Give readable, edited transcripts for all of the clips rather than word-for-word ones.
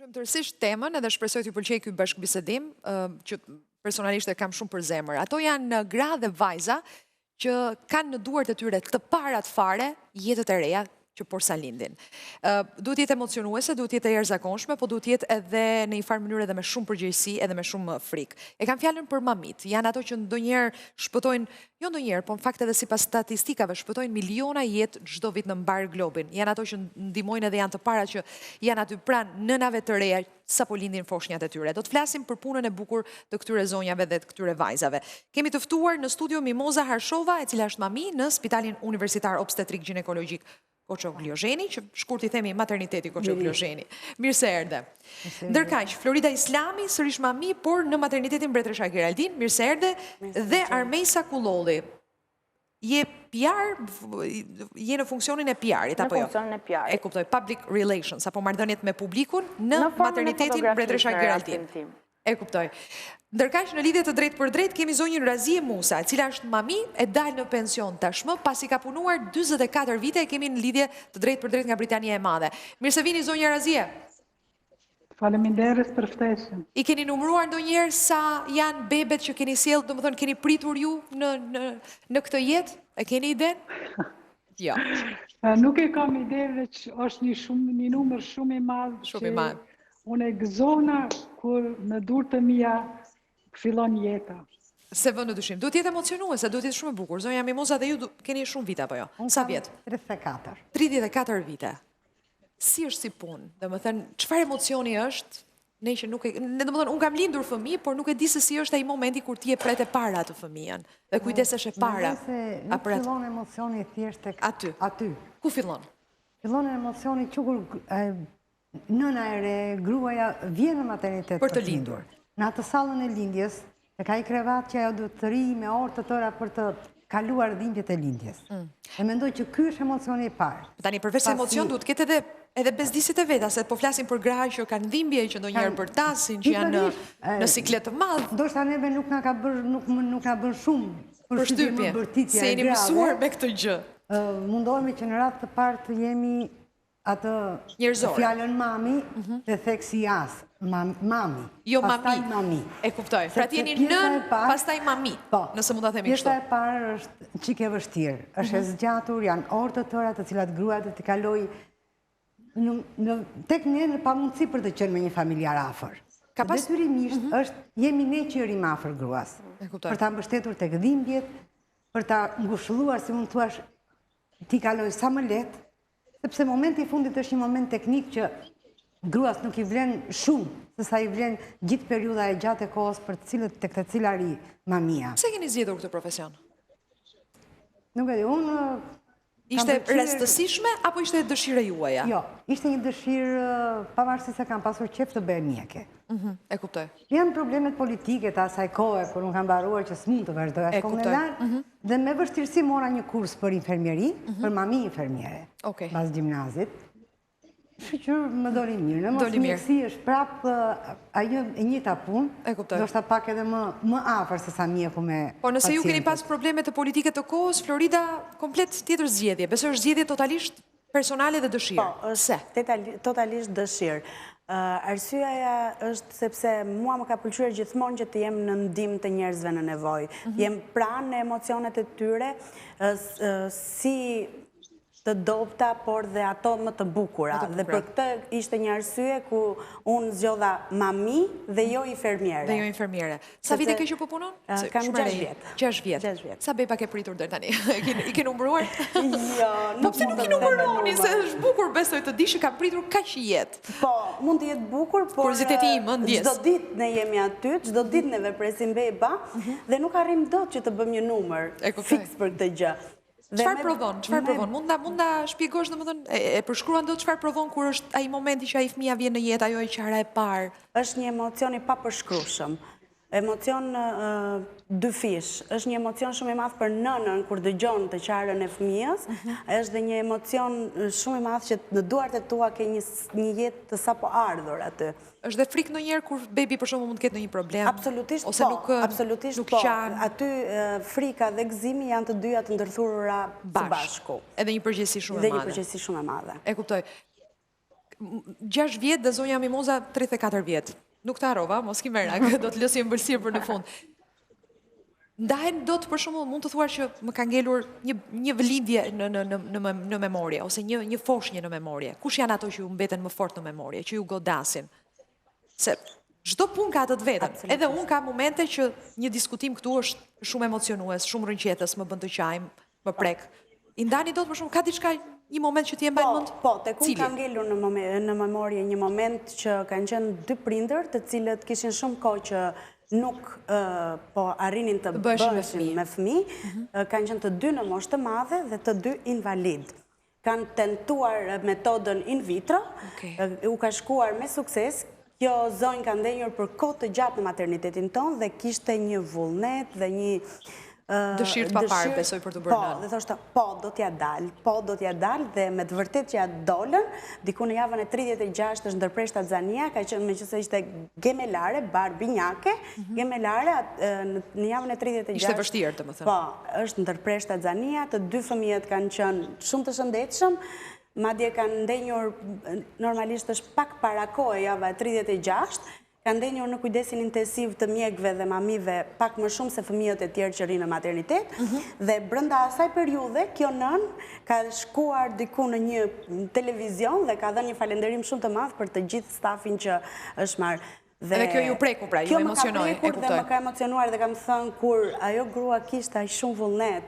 Shpërtërsisht temën edhe shpresoj t'ju pëlqej ky bashkëbisedim, që personalisht e kam shumë për zemër. Ato janë gra dhe vajza që kanë në duart e tyre të parat fare jetët e reja që porsa lindin. Duhet jetë emocionuese, duhet jetë e jashtëzakonshme, po duhet jetë edhe në një farë mënyrë edhe me shumë përgjegjësi edhe me shumë frikë. E kam fjalën për mamit, janë ato që ndonjëherë shpëtojnë, jo ndonjëherë, po në fakt edhe sipas statistikave shpëtojnë miliona jetë çdo vit në mbar globin. Janë ato që ndihmojnë edhe janë të parat që janë aty pranë nënave të reja sapo lindin foshnjat e tyre. Do të flasim për punën e bukur të këtyre zonjave dhe të këtyre vajzave. Kemi të ftuar në studio Mimoza Harshova, e cila është mami në Spitalin Universitar Obstetrik Ginekologjik Koço Vlozheni, që shkurt i themi materniteti Koço Vlozheni. Mirë se erdhe. Ndërkaq, Florida Islami, sërish mami, por në maternitetin Mbretëresha Geraldin, mirë se erdhe, dhe Armejsa Kullolli. Je PR, je në funksionin e PR-it, apo jo? Në funksionin e PR-it. E kuptoj, public relations, apo marrëdhëniet me publikun në maternitetin Mbretëresha Geraldin. E kuptoj. Ndërkaq, në lidhje të drejtë për drejtë, kemi zonjën Razie Musa, e cila është mami, e dalë në pension tashmë, pasi ka punuar 44 vite, e kemi në lidhje të drejtë për drejtë nga Britania e Madhe. Mirë se vini, zonja Razie. Faleminderit për ftesën. I keni numëruar ndonjëherë sa janë bebet që keni sjellë, domethënë keni pritur ju në këtë jetë? E keni idenë? Jo. Nuk e kam ide, veç është një numër shumë i madh. Shumë i madh. Unë e gëzona kur në dur të mia fillon jeta. Se vë në dyshim. Duhet jetë emocionuese, duhet jetë shumë e bukur. Zonja Mimoza, dhe ju keni shumë vite, apo jo? Sa vjet? 34. 34 vite. Si është si punë? Domethënë, çfarë emocioni është? Ne që nuk e, domethënë, unë kam lindur fëmijë, por nuk e di se si është ai momenti kur ti e pret e para atë fëmijën. Dhe kujdesesh e para. Nuk fillon emocioni thjesht tek aty. Ku fillon? Fillon emocioni çukur nëna e re, gruaja vjen në maternitet për të lindur. Në atë sallën e lindjes, e ka i krevat që ajo duhet të rri me orë të tëra për të kaluar dhimbjet e lindjes. E mendoj që ky është emocioni i parë. Tani përveç emocion duhet ketë edhe bezdisit e veta, se po flasim për gra që kanë dhimbje, që ndonjëherë bërtasin, që janë në siklet të madh. Ndoshta neve nuk na ka bërë shumë përshtypje, se jeni mësuar me këtë gjë. Mundohemi që në radhë të parë të jemi atë fjallën mami dhe theksi jasë, mami. Jo pastaj mami. E kuptoj. Pra t'jeni nën, pastaj mami, nëse mund ta themi kështu. Pjesa e parë është çike vështirë, është e zgjatur, janë orë të tëra të cilat gruaja do t'i kaloj tek ne në pamundësi për të qenë me një familjar afër. Detyrimisht është jemi ne që rrim afër gruas. Për ta mbështetur tek dhimbjet, për ta ngushëlluar, si mund thuash, t'i kaloj sa më lehtë. Sepse momenti i fundit është një moment teknik që gruas nuk i vlen shumë, se sa i vlen gjithë periudha e gjatë e kohës për tek të cila ri mamia. Pse keni zgjedhur këtë profesion? Nuk e di, unë... Ishte rastësishme, apo ishte dëshira juaja? Jo, ishte një dëshirë, pavarësisht se kam pasur qef të bëj mjeke. E kuptoj. Janë problemet politike të asaj kohe, kur unë kam mbaruar që s'mund të vazhdoj as kohë në lartë, dhe me vështirësi mora një kurs për infermieri, për mami infermiere, pas gjimnazit. Shqyqër më doli mirë, në mos mjekësi është prapë ajo e njëta punë, do shta pak edhe më afër se sa mjeku me pacientët. Po nëse ju keni pas problemet të politike të kohës, Florida komplet tjetër zgjedhje, besoj është zgjedhje totalisht personale dhe dëshirë. Po, është totalisht dëshirë. Arsyeja është sepse mua më ka pëlqyer gjithmonë që të jem në ndihmë të njerëzve në nevojë. Jem pranë në emocionet e tyre, si të dobta, por dhe ato më të bukura. Dhe për këtë ishte një arsye ku unë zgjodha mami dhe jo infermiere. Dhe jo infermiere. Sa vite ke që po punon? Kam 6 vjetë. 6 vjetë. Sa beba ke pritur deri tani? I ke numëruar? Jo, po pse nuk i numëroni, se është bukur, besoj të di që ka pritur kaq jetë. Po, mund të jetë bukur, por kurioziteti im, ndjes. Çdo ditë ne jemi aty, çdo ditë ne vepresim beba dhe nuk arrim dot që të bëjmë një numër fiks për këtë gjë. Çfarë provon? Mund ta shpjegosh, domethënë, e përshkruan dot çfarë provon kur është ai momenti që ai fëmia vjen në jetë, ajo e qara e parë? Është një emocion i papërshkrueshëm. Emocion dyfish. Është një emocion shumë i madh për nënën kur dëgjon të qarën e fëmijës. Është dhe një emocion shumë i madh që në duart e tua ke një jetë të sapo ardhur aty. Është dhe frikë ndonjëherë kur bebi për shembull mund të ketë ndonjë problem? Absolutisht po. Absolutisht po. Aty frika dhe gëzimi janë të dyja të ndërthurura së bashku. Edhe një përgjegjësi shumë e madhe. Dhe një përgjegjësi shumë e madhe. E kuptoj. 6 vjetë dhe zonja Mimoza 34 vjetë. Nuk të harova, mos ki merak, do të lësim bëlsirë për në fund. Ndahen do të për shumë mund të thuar që më ka ngelur një vëlindje në memorie, ose një foshnje në memorie. Kush janë ato që ju mbeten më fort në memorie, që ju godasin? Se çdo punë ka atë të vetën. Edhe unë ka momente që një diskutim këtu është shumë emocionues, shumë rënqetës, më bën të qajmë, më prek. I ndani do të për shumë, ka diçka një moment që t'jem bajnë mund? Po, tek unë ka ngelur në memorie një moment që kanë qenë 2 prindër, të cilët kishin shumë kohë që nuk po arrinin të bëshin me fëmijë, kanë qenë të 2 në moshë të madhe dhe të 2 invalid. Kanë tentuar metodën in vitro, u ka shkuar me sukses. Kjo zonjë ka ndenjur për kohë të gjatë në maternitetin tonë dhe kishte një vullnet dhe një dëshirë të paparë, besoj për të bërë nënë. Po, dhe thoshta, po, do t'ja dalë, dhe me të vërtet që ja dolën, diku në javën e 36 është ndërpreshta Xania, ka qenë me qëse ishte gemelare, barbinjake, gemelare, në javën e 36... Ishte vështirë, të më thëmë. Po, është ndërpreshta Xania, të 2 fëmijët kanë qenë shumë të shëndetshëm, madje kanë ndenjur, normalisht është pak para kohë java e 36, kanë ndenjur në kujdesin intensiv të mjekëve dhe mamive pak më shumë se fëmijët e tjerë që rinë në maternitet, dhe brenda asaj periudhe, kjo nën ka shkuar diku në një televizion dhe ka dhënë një falënderim shumë të madh për të gjithë stafin që është marrë. Dhe kjo ju preku pra, ju emocionoj, e kuptoj. Dhe më ka emocionuar dhe kam thënë kur ajo grua kishte aq shumë vullnet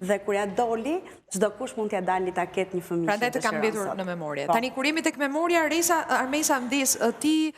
dhe kur ja doli, çdo kush mund t'ja dali ta ketë një fëmijë. Prandaj të kam mbetur në memorie. Tani kur jemi tek memoria, Armesa Mdes, ti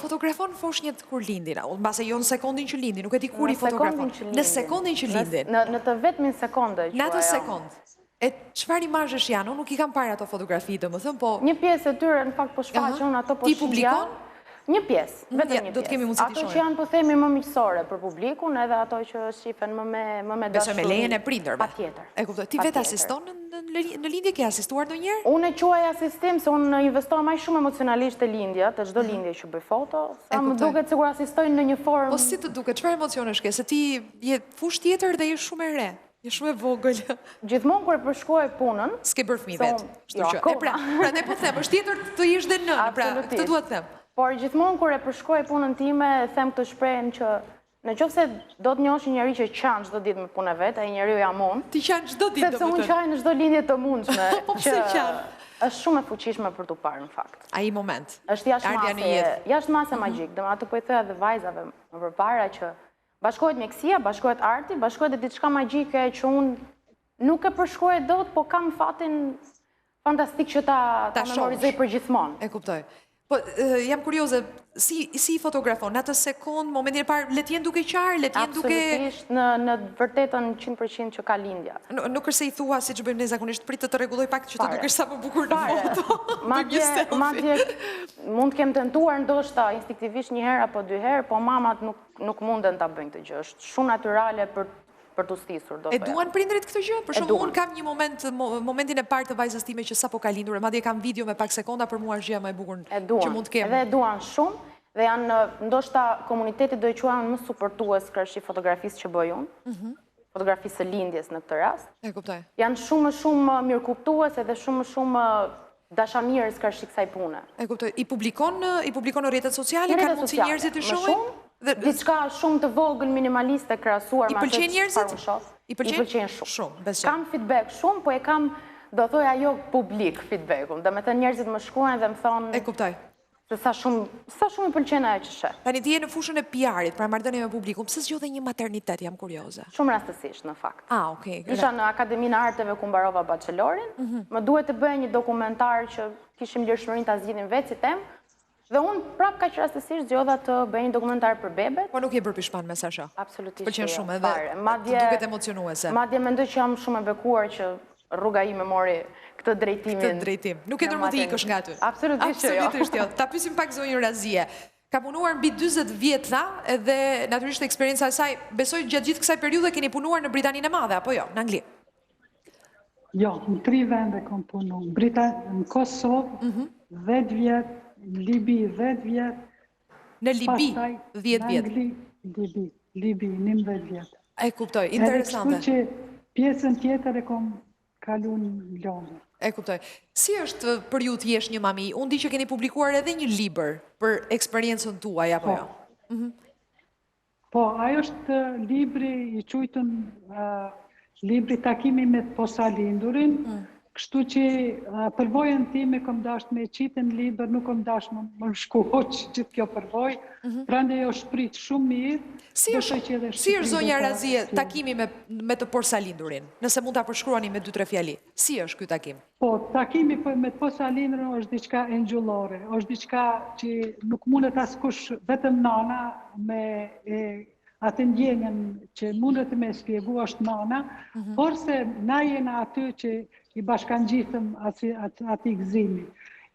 fotografon foshnjët kur lindin, mbase jo në sekondin që lindin, nuk e ti kur i fotografon. Në sekondin që lindin. Në të vetmin sekondë. Në atë sekond. E çfarë imazhesh janë? Unë nuk i kam parë ato fotografi, domethënë, po... Një pjesë e tyre në fakt po shfaqen ato po ti publikon? Një pjesë, vetëm një pjesë. Do të kemi mundësi të shohim. Ato që janë po themi më miqësore për publikun, edhe ato që shifen më me dashuri. Besoj me lejen e prindërve. Patjetër. E kuptoj. Ti vetë asiston në lindje, ke asistuar ndonjëherë? Unë e quaj asistim se unë investoj më shumë emocionalisht te lindja, te çdo lindje që bëj foto, sa më duket sikur asistoj në një formë. Po si të duket? Çfarë emocionesh ke? Se ti je fush tjetër dhe je shumë e re. Je shumë e vogël. Gjithmonë kur e përshkruaj punën, s'ke bërë fëmijë vet. Kështu që, prandaj po them, është tjetër të jesh dhe nënë, pra këtë dua të them. Por gjithmonë kur e përshkruaj punën time, them këtë shprehjen që nëse do të njohësh një njerëz që qan çdo ditë me punën e vet, ai njeriu jam unë. Ti qan çdo ditë domethënë. Sepse unë qaj në çdo lindje të mundshme. Po pse qan? Është shumë e fuqishme për tu parë në fakt. Ai moment. Është jashtë mase magjik. Domethënë atë po i thoya edhe vajzave më përpara që bashkohet mjekësia, bashkohet arti, bashkohet edhe diçka magjike që unë nuk e përshkruaj dot, po kam fatin fantastik që ta memorizoj përgjithmonë. E kuptoj. Po, jam kurioze, si fotografon, në atë sekund, momentin e parë, let jenë duke qarë, let jenë duke... Absolutisht, në vërtetën 100% që ka lindja. Nuk është se i thua, si që bëjmë ne zakonisht, pritë të regulloj pak që të dukesh sa më bukur në foto. Madje, mund të kem tentuar ndoshta instinktivisht një herë apo 2 herë, po mamat nuk munden ta bëjnë këtë gjë, është shumë natyrale për të stisur. E duan prindrit këtë gjë? Për shumë, unë kam një momentin e parë të vajzës time që sa po ka lindur, madje kam video me pak sekonda, për mua është gjëja më e bukur që mund të kemë. Edhe e duan shumë, dhe janë ndoshta komunitetit do i quajmë më suportues kërshi fotografisë që bëj unë, fotografisë së lindjes në këtë rast. E kuptoj. Janë shumë mirëkuptues edhe shumë dashamirës kërshi kësaj pune. E kuptoj. I publikon në rrjetet sociale, kanë mundësi njerëzit të shohin? Diçka shumë të vogël minimaliste krahasuar me atë çfarë shoh. I pëlqen shumë. Kam feedback shumë, po e kam, do thoj ajo publik feedbackun. Domethënë njerëzit më shkruajnë dhe më thonë. E kuptoj. Se sa shumë më pëlqen ajo që sheh. Tani ti je në fushën e PR-it, pra marrëdhënie me publikun. Pse zgjodhe një maternitet, jam kurioze. Shumë rastësisht në fakt. Okay. Isha në Akademinë e Arteve ku mbarova bachelorin. Më duhet të bëja një dokumentar që kishim lirshmërinë ta zgjidhim vetë si temë. Dhe unë prapë kaq rastësisht zgjodha të bëj një dokumentar për bebet. Po nuk je bërë pishman me Sasha? Absolutisht. Pëlqen shumë edhe duket emocionuese. Madje mendoj që jam shumë e bekuar që rruga ime mori këtë drejtimin. Këtë drejtim. Nuk e ndërmend të ikësh nga aty. Absolutisht jo. Absolutisht jo. Ta pyesim pak zonjën Razie. Ka punuar mbi 40 vjet tha, edhe natyrisht eksperjenca e saj, besoj gjatë gjithë kësaj periudhe keni punuar në Britaninë e Madhe apo jo, në Angli? Jo, në 3 vende kam punuar. Në Kosovë 10 vjet. Libi 10 vjet. Në Libi 10 vjet. Libi 11 vjet. E kuptoj, interesante. Edhe kështu që pjesën tjetër e kom kalun lonë. E kuptoj. Si është për ju të jesh një mami? Unë di që keni publikuar edhe një libër për eksperiencën tuaj, apo jo? Po, ajo është libri i quajtur libri Takimi me të posalindurin, kështu që përvojën time kom dash me qitë në libër, nuk kom dash më shkuhoq gjithë kjo përvoj, prandaj jo shprit shumë mirë. Si është zonja Razie takimi me të porsalindurin? Nëse mund ta përshkruani me 2-3 fjali. Si është ky takim? Po, takimi me të porsalindurin është diçka enxullore, është diçka që nuk mundet askush, vetëm nana me atë ndjenjen që mundet me spjegu është nana, por se na jena aty që i bashkangjitëm ati gëzimi.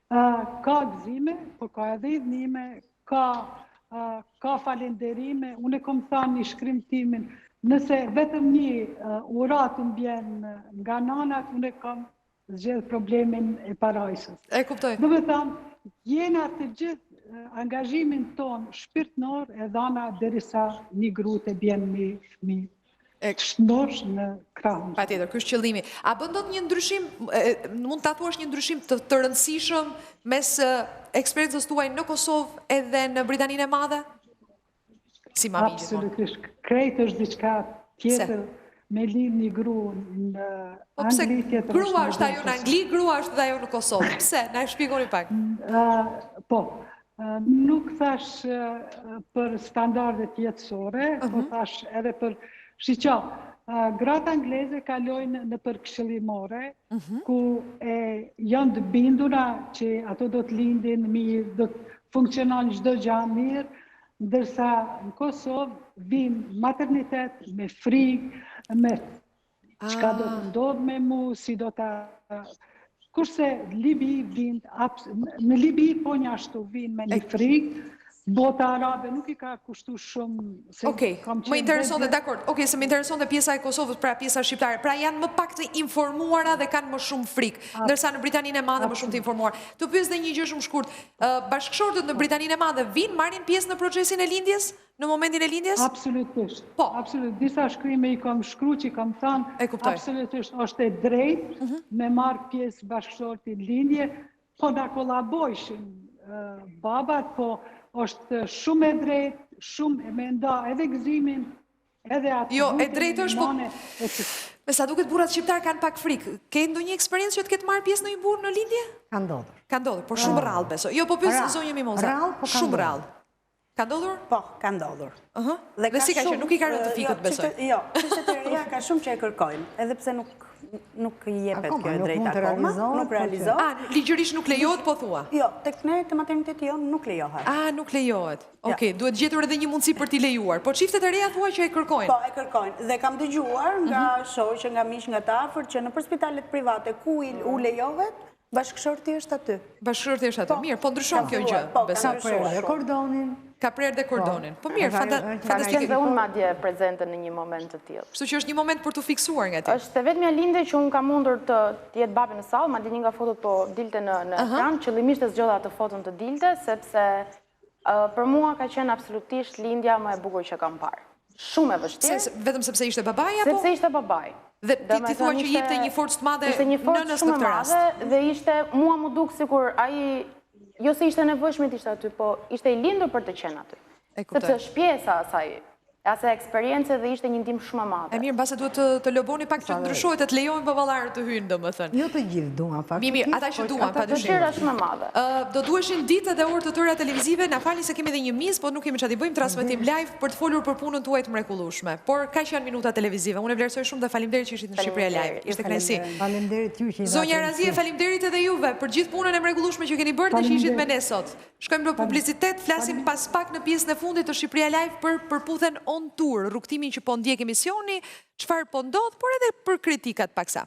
Ka gëzime, por ka edhe i dhnime, ka falenderime, unë e kom thanë një shkrimtimin, nëse vetëm një urat më bjen nga nanat, unë e kom zgjedh problemin e parajsës. E kuptoj. Do me thamë, jena të gjithë angazhimin ton shpirtnor e dhana derisa një gru të bjen një fëmijë. Shëndosh në krahun. Patjetër, ky është qëllimi. A bën dot një ndryshim, mund ta thuash një ndryshim të rëndësishëm mes eksperiencës tuaj në Kosovë edhe në Britaninë e Madhe? Si mami gjithmonë. Absolutisht. Krejt është diçka tjetër me lidh një gru në Angli tjetër. Grua është ajo në Angli, grua është dhe ajo në Kosovë. Pse? Na e shpjegoni pak. Po. Nuk thash për standardet jetësore, po thash edhe për Shiqa, gratë angleze kalojnë në përkëshillimore, ku janë të bindura që ato do të lindin mirë, do të funksionon çdo gjë mirë, ndërsa në Kosovë vinë maternitet me frikë, me çka do të ndodhë me mu, si do ta... Kurse Libi vinë, në Libi po një ashtu vinë me një frikë, bota arabe nuk i ka kushtu shumë... Okej, më intereson dhe dakord. Okej, se më intereson dhe pjesa e Kosovës, pra pjesa shqiptare. Pra janë më pak të informuara dhe kanë më shumë frikë, ndërsa në Britaninë e Madhe më shumë të informuar. Të pyes dhe një gjë shumë shkurt. Bashkëshortët në Britaninë e Madhe vinë marrin pjesë në procesin e lindjes? Në momentin e lindjes? Absolutisht. Po. Absolutisht. Disa shkrime i kam shkru që i kam thënë, absolutisht është e drejtë me marrë pjesë bashkëshortin lindje, po da kolabojshin babat, po është shumë e drejtë, shumë e menda edhe gëzimin, edhe atë... Jo, e drejtë është, po... Me sa duket burrat shqiptar kanë pak frikë. Ke ndonjë eksperiencë që të ketë marrë pjesë në një burr në lindje? Ka ndodhur. Ka ndodhur, por shumë rrallë besoj. Jo, po pyes zonjë Mimoza. Rrallë, po ka shumë rrallë. Ka ndodhur? Po, ka ndodhur. Dhe si ka që nuk i ka rënë të fikët besoj. Jo, qytetë e reja ka shumë që e kërkojnë, edhe pse nuk i jepet kjo e drejtë akoma, nuk realizohet. Ligjërisht nuk lejohet, po thua? Jo, tek ne të materniteti jonë nuk lejohet. Nuk lejohet. Okej, duhet gjetur edhe një mundësi për t'i lejuar. Po çiftet e reja thua që e kërkojnë? Po, e kërkojnë. Dhe kam dëgjuar nga shoqë, nga miq, nga të afërt që nëpër spitalet private ku u lejohet, bashkëshorti është aty. Bashkëshorti është aty. Mirë, po ndryshon kjo gjë. Ka prerë dhe kordonin. Ka prerë dhe kordonin. Po mirë, fantastike. Dhe unë madje prezente në një moment të tillë. Kështu që është një moment për t'u fiksuar nga ti. Është vetëm lindje që unë kam mundur të jetë babi në sallë, madje një nga fotot po dilte në ekran, qëllimisht e zgjodha atë foton të dilte, sepse për mua ka qenë absolutisht lindja më e bukur që kam parë. Shumë e vështirë. Vetëm sepse ishte babai apo? Sepse ishte babai. Dhe ti thua që jepte një forcë të madhe nënës në këtë rast. Dhe ishte, mua më duk sikur ai, jo se ishte nevojshme të ishte aty, po ishte i lindur për të qenë aty. Sepse shpjesa asaj eksperiencë dhe ishte një ndihmë shumë e madhe. Mirë, mbase duhet të loboni pak që të ndryshohet, të lejojnë baballarët të hyjnë, domethënë. Jo të gjithë duan faktikisht. Mirë, ata që duan, padyshim. Dëshira është më e madhe. Do duheshin ditë dhe orë të tëra televizive, na falni se kemi edhe një mizë, po nuk kemi çfarë të bëjmë transmetim live për të folur për punën tuaj të mrekullueshme. Por kaq janë minuta televizive. Unë e vlerësoj shumë dhe faleminderit që ishit në Shqipëria Live. Ishte kënaqësi. Faleminderit ju që jeni. Zonja Razie, faleminderit edhe juve për gjithë punën e mrekullueshme që keni bërë dhe që ishit me ne sot. Shkojmë në publicitet, flasim pas pak në pjesën e fundit të Shqipëria Live për përputhen on tour, rrugtimin që po ndjek emisioni, çfarë po ndodh, por edhe për kritikat paksa.